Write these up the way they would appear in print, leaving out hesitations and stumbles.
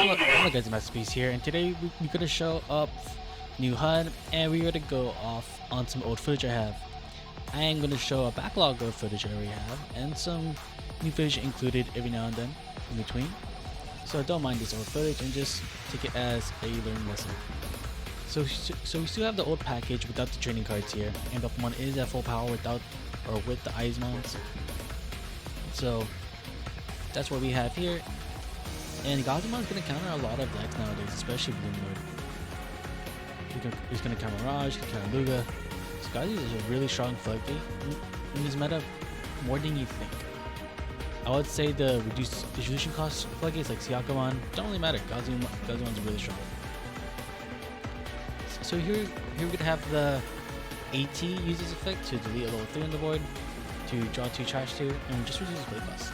Hello guys, Masterpiece here, and today we're gonna show up new HUD, and we're gonna go off on some old footage I have. I am gonna show a backlog of footage I already have, and some new footage included every now and then in between. So don't mind this old footage and just take it as a learning lesson. So we still have the old package without the training cards here, and Belphemon is at full power without or with the Izmons. So that's what we have here. And Gazumon is going to counter a lot of decks nowadays, especially Bloomlord. He's going to counter Raj, he's going to counter Luga. So Gazi is a really strong floodgate in this meta, more than you think. I would say the reduced distribution cost floodgates like Siakamon don't really matter. Gazumon's really strong. So here we're going to have the AT use this effect to delete a level 3 on the board, to draw 2 trash 2, and just reduce play cost.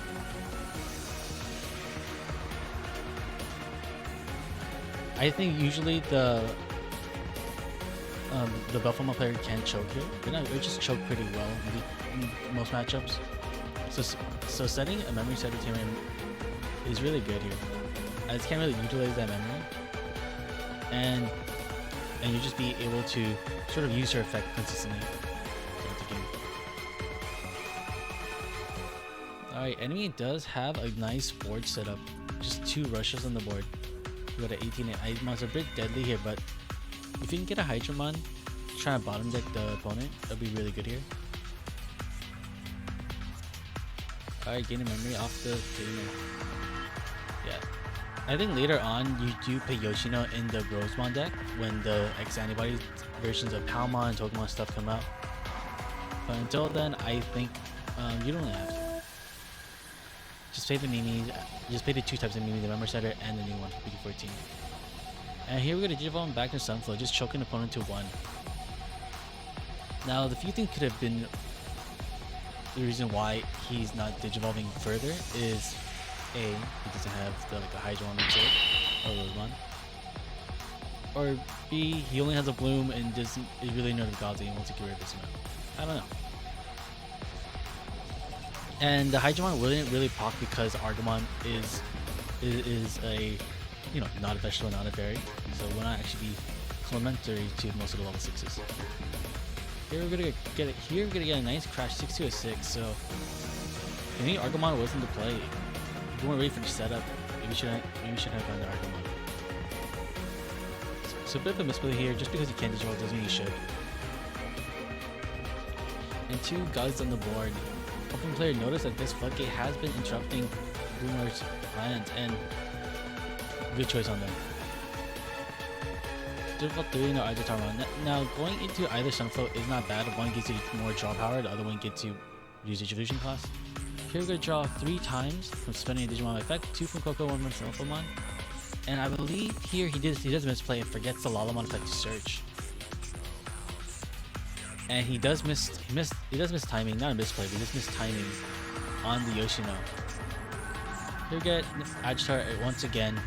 I think usually the Belphemon player can choke here, but no, it just choke pretty well in most matchups. So setting a memory set of Tyrion is really good here, as can't really utilize that memory, and you just be able to sort of use her effect consistently throughout the game. Alright, enemy does have a nice board setup, just 2 rushes on the board. We got an 18 and Izmon's a bit deadly here, but if you can get a Hydramon trying to bottom deck the opponent, that'd be really good here. Alright, gaining memory off the Digimon. Yeah. I think later on you do play Yoshino in the Rosemon deck when the X-Antibodies versions of Palmon and Pokemon stuff come out. But until then, I think you don't really have to. Just play the Mimi, just play the 2 types of Mimi, the Memory Setter and the new one for BD14. And here we're going to Digivolve back to Sunflow, just choking the opponent to 1. Now the few things could have been the reason why he's not Digivolving further is A, he doesn't have the like a Hydron or Rosemon. Or B, he only has a Bloom and is really nervous Gazi and wants to get rid of this amount. I don't know. And the Hydramon wouldn't really proc because Argamon is a, you know, not a vegetable, not a fairy, so will not actually be complementary to most of the level 6s. Here we're gonna get it. Here we're gonna get a nice crash 6 to a 6. So if maybe Argamon wasn't to play, if you weren't ready for the setup, maybe we should have gone to Argamon. So a bit of a misplay here. Just because you can't digivolve doesn't mean you should. And 2 guys on the board. Open player noticed that this floodgate has been interrupting Bloomlord's plans, and good choice on them. Difficult 3 no either Tarmon. Now going into either Sunflow is not bad. One gives you more draw power, the other one gets you reduced distribution cost. Here we're gonna draw 3 times from spending a Digimon effect, 2 from Coco, 1 from Belphemon. And I believe here he does misplay and forgets the Lalamon effect to search. And he does miss timing, not a misplay, but he just missed timing on the Yoshino. Here we get Agitar once again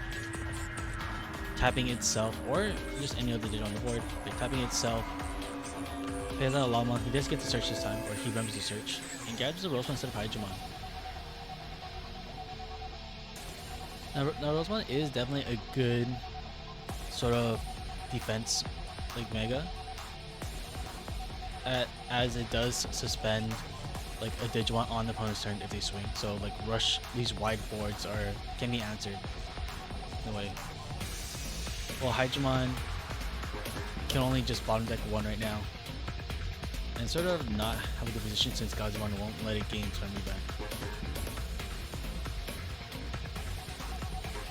tapping itself, or just any other digit on the board, but tapping itself. Plays out a Lalamon, he does get to search this time, or he remembers to search, and grabs a Rosemon instead of Hydramon. Now Rosemon is definitely a good sort of defense like Mega. As it does suspend like a Digimon on the opponent's turn if they swing. So like rush, these wide boards can be answered in a way. Well, Hydramon can only just bottom deck 1 right now, and sort of not have a good position since Gazumon won't let it gain turn me back.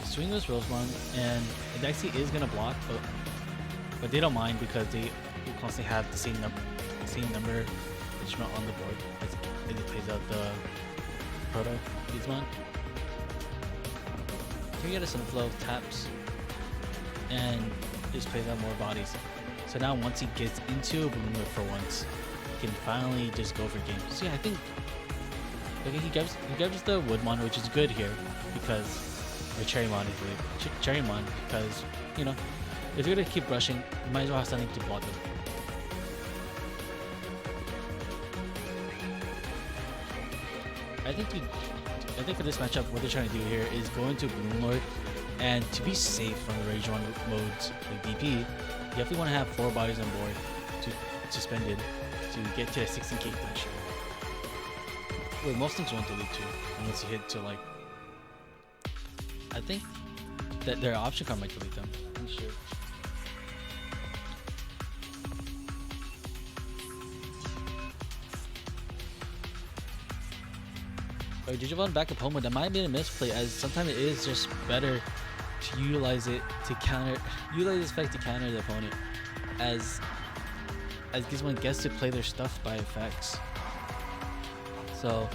Swing this Rosemon, and the Dexy is gonna block, but they don't mind because they will constantly have the same number Digimon on the board as it plays out the Proto Digimon. Here we get a Sunflow, taps, and just plays out more bodies. So now once he gets into a Bloomlord for once, he can finally just go for games. So yeah, I think okay, he grabs the Woodmon, which is good here because, or Cherrymon is really Cherrymon, because, you know, if you're gonna keep rushing, you might as well have something to block them. I think for this matchup, what they're trying to do here is go into Bloomlord And to be safe from the Rage 1 modes like DP, you definitely want to have 4 bodies on board to suspended to get to a 16k threshold. Wait, most things won't delete too, unless you hit to like. I think that their option card might delete them. I'm sure. Alright, Digimon back up home, that might be a misplay, as sometimes it is just better to utilize it to utilize this effect to counter the opponent, as Gizmon gets to play their stuff by effects. So,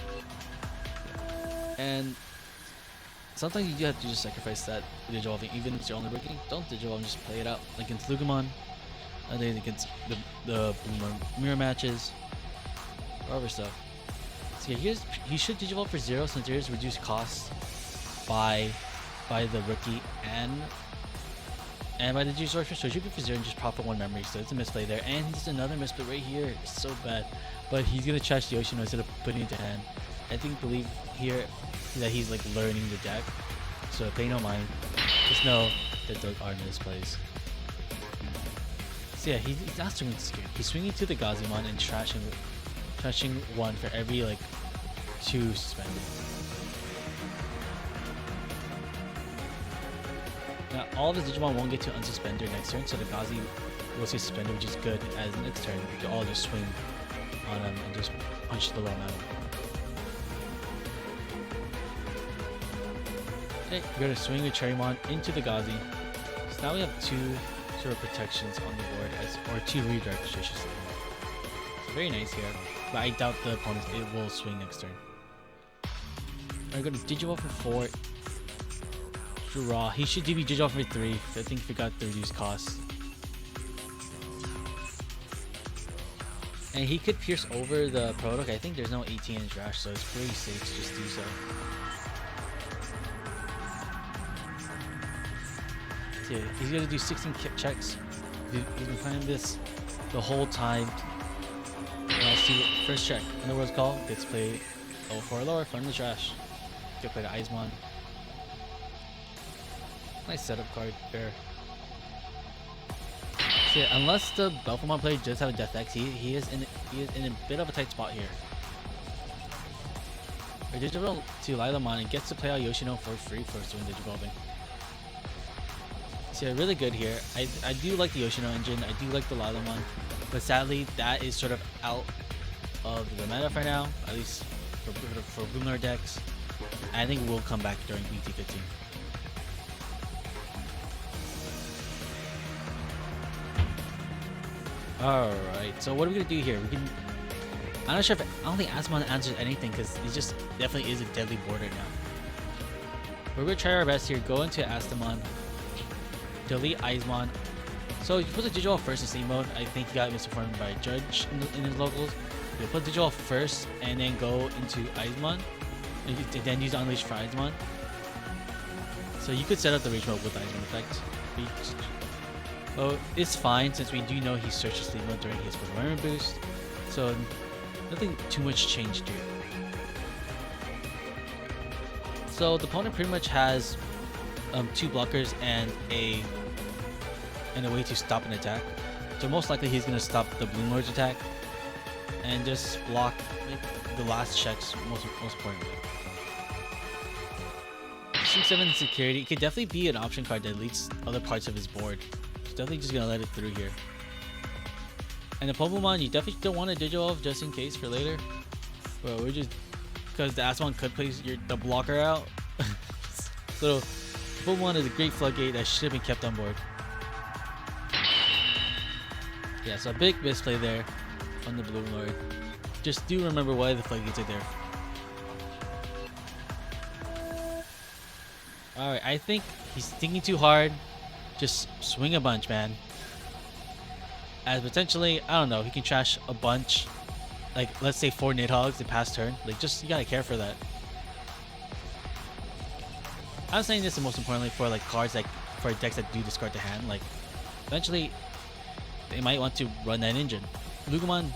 and sometimes you do have to just sacrifice that Digivolving, even if you're only breaking. Don't Digivolve and just play it out. Like against Lugumon, against the Bloomlord mirror matches, or other stuff. So yeah, he should Digivolve for 0 since there is reduced costs by the rookie and by the Digisorcerer. So it should be for 0 and just profit 1 memory. So it's a misplay there, and just another misplay right here. It's so bad. But he's gonna trash the Yoshino instead of putting it to hand. I believe here that he's like learning the deck. So pay no mind. Just know that those are misplays. So yeah, he's not swinging scared. He's swinging to the Gazimon and trashing 1 for every like 2 suspended. Now all of his Digimon won't get to unsuspend next turn, so the Gazi will stay suspended, which is good, as next turn we can all just swing on him and just punch the low amount. Okay, we're gonna swing the Cherrymon into the Gazi. So now we have 2 sort of protections on the board, or 2 redirects, I should say. So very nice here, but I doubt the opponent will swing next turn. We're gonna Digivolve for 4. Draw. He should DB Digivolve for 3. I think we got the reduced costs. And he could pierce over the Product. I think there's no 18 in Trash, so it's pretty safe to just do so. So yeah, he's gonna do 16 checks. He's been playing this the whole time. And I'll see first check. In the world's call, gets played 04 lower from the Trash. Get played Aizmon. Nice setup card there. So yeah, unless the Belphemon player does have a Death X, he is in a bit of a tight spot here. Or Digivolve to Lilamon and gets to play out Yoshino for free for swing Digivolving. So yeah, really good here. I do like the Yoshino engine. I do like the Lilamon, but sadly that is sort of out of the meta for now, at least for Bloomlord decks. I think we'll come back during BT15. Alright, so what are we gonna do here? I'm not sure if I don't think Asmon answers anything because he just definitely is a deadly board right now. We're gonna try our best here. Go into Astamon, delete Aizmon. So you put the Digivolve first in Steam mode. I think he got misinformed by Judge in his locals. You put Digivolve first and then go into Aizmon, and then use Unleash for Aizmon. So you could set up the Rage mode with Aizmon effect. Oh, it's fine since we do know he searches Steam mode during his performance boost. So nothing too much changed here. So the opponent pretty much has 2 blockers and a way to stop an attack. So most likely he's gonna stop the Bloomlord's attack and just block the last checks most importantly. 6-7 security, it could definitely be an option card that deletes other parts of his board. So definitely just gonna let it through here. And the Belphemon, you definitely don't want to Digivolve just in case for later. But we're just because the Asmon could place the blocker out. So Belphemon is a great floodgate that should have been kept on board. Yeah, so a big misplay there on the Bloomlord. Just do remember why the floodgates are there. Alright, I think he's thinking too hard. Just swing a bunch, man. As potentially, I don't know, he can trash a bunch. Like, let's say 4 Nidhogg's in past turn. Like, just, you gotta care for that. I'm saying this most importantly for, like, cards that, for decks that do discard the hand. Like, eventually, they might want to run that engine. Lugumon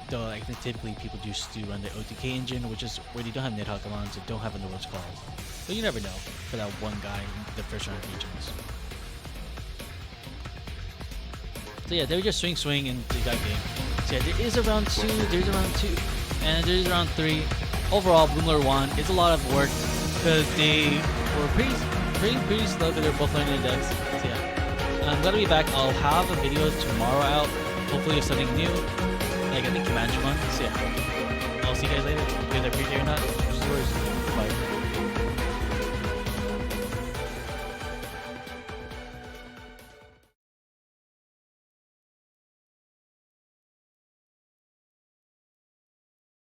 though I think typically people just do run the OTK engine, which is where they don't have Nidhoggamons and don't have a Norse calls. But you never know for that one guy in the first round of regions. So yeah, they were just swing into that game. So yeah, there is a round 2, there's a round 2, and there's a round 3. Overall, Bloomlordmon is a lot of work because they were pretty slow because they're both learning the decks. So yeah, I'm gonna be back. I'll have a video tomorrow out, hopefully with something new, like I think Digimon. So yeah, I'll see you guys later. If you guys appreciate it or not, just worries. Bye.